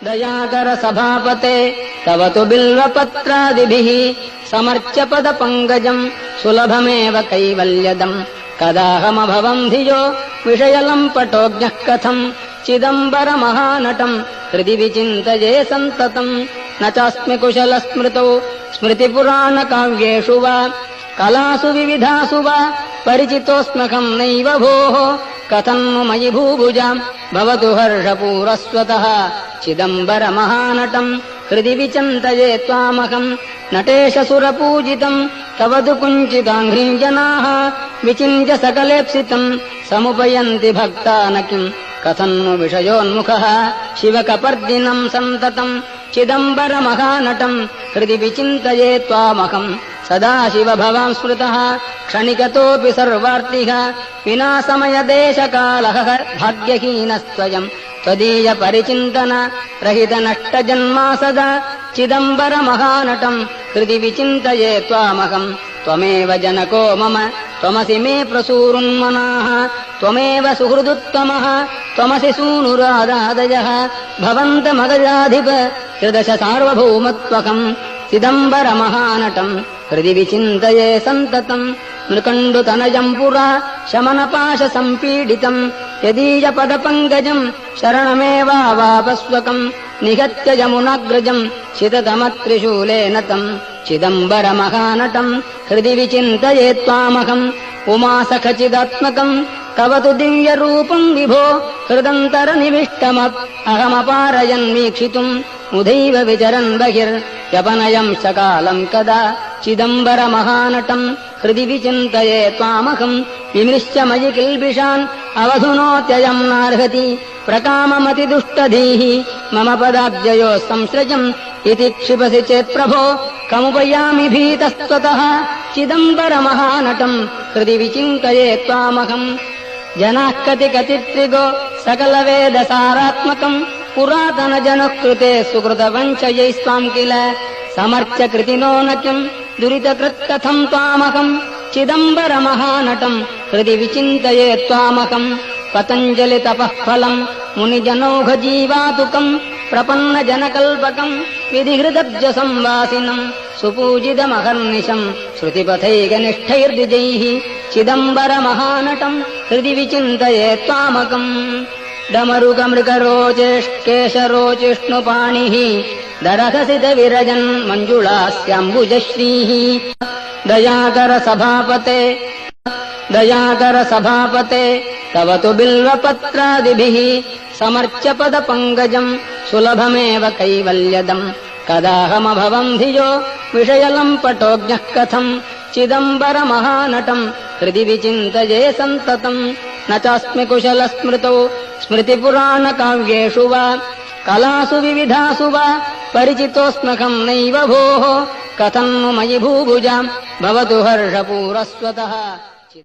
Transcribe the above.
दयाकर सभापते तव तु बिल्वपत्रादिभिः समर्च्य पदपङ्कजम् सुलभमेव कैवल्यदम् कदाहमभवम् धियो विषयलम्पटोऽज्ञः कथम् चिदम्बरमहानटम् हृदि विचिन्तये सन्ततम् न चास्मि कुशलस्मृतौ स्मृतिपुराणकाव्येषु वा कलासु विविधासु वा परिचितोऽस्म्यहम् नैव भोः कथम् नु मयि भूभुजाम् भवतु हर्षपूरस्वतः चिदम्बरमहानटम् हृदि विचिन्तये त्वामहम् नटेशसुरपूजितम् तव तु कुञ्चिताङ्घ्रिम् जनाः विचिन्त्य सकलेप्सितम् समुपयन्ति भक्ता न किम् कथम् नु विषयोन्मुखः शिवकपर्दिनम् सन्ततम् चिदम्बरमहानटम् हृदि विचिन्तये त्वामहम् सदा शिव भवान् स्मृतः क्षणिकतोऽपि सर्वार्तिः विना समयदेशकालः भाग्यहीनस्त्वयम् त्वदीय परिचिन्तन रहित नष्टजन्मा सदा चिदम्बरमहानटम् हृदि विचिन्तये त्वामहम् त्वमेव जनको मम त्वमसि मे प्रसूरुन्मनाः त्वमेव सुहृदुत्तमः त्वमसि सूनुरादादयः भवन्तमगजाधिप त्रिदश सार्वभौमत्वकम् चिदम्बरमहानटम् हृदि विचिन्तये सन्ततम् नृकण्डुतनयम् पुरा शमनपाशसम्पीडितम् यदीयपदपङ्कजम् शरणमेवावापस्वकम् निहत्य यमुनाग्रजम् शिततमत्रिशूलेन तम् चिदम्बरमहानटम् हृदि विचिन्तये त्वामहम् उमासखचिदात्मकम् तव तु दिव्यरूपम् विभो हृदन्तरनिविष्टमप् अहमपारयन्वीक्षितुम् मुदैव विचरन् बहिर्यपनयम् सकालम् कदा चिदम्बरमहानटम् हृदि विचिन्तये त्वामहम् विमृश्य मयि किल्बिषान् अवधुनोत्ययम् नार्हति प्रकाममतिदुष्टधीः मम पदाब्जयोः संसृजम् इति क्षिपसि चेत्प्रभो कमुपयामि भीतस्त्वतः चिदम्बरमहानटम् हृदि विचिन्तये त्वामहम् जनाः कतिकचित्रिगो सकलवेदसारात्मकम् पुरातनजनः कृते सुकृतवञ्चयैस्त्वाम् किल समर्च्य कृतिनो न किम् दुरितकृत्कथम् त्वामहम् चिदम्बरमहानटम् हृदि विचिन्तये त्वामहम् पतञ्जलितपः फलम् मुनिजनौघजीवातुकम् प्रपन्नजनकल्पकम् विधिहृदब्जसंवासिनम् सुपूजितमहर्निशम् श्रुतिपथैकनिष्ठैर्द्विजैः चिदम्बरमहानटम् हृदि विचिन्तये त्वामकम् डमरुकमृगरोचेष्केशरोचिष्णुपाणिः दरहसितविरजन् मञ्जुळास्याम्बुजश्रीः दयाकर सभापते तव तु बिल्वपत्रादिभिः समर्च्य पदपङ्कजम् सुलभमेव कैवल्यदम् कदाहमभवम् धियो विषयलम्पटोऽज्ञः कथम् चिदम्बरमहानटम् हृदि विचिन्तये सन्ततम् न चास्मि कुशलस्मृतौ स्मृतिपुराणकाव्येषु वा कलासु विविधासु वा परिचितोऽस्म्यहम् नैव भोः कथम् नु मयि भूभुजाम् भवतु हर्षपूरस्वतः।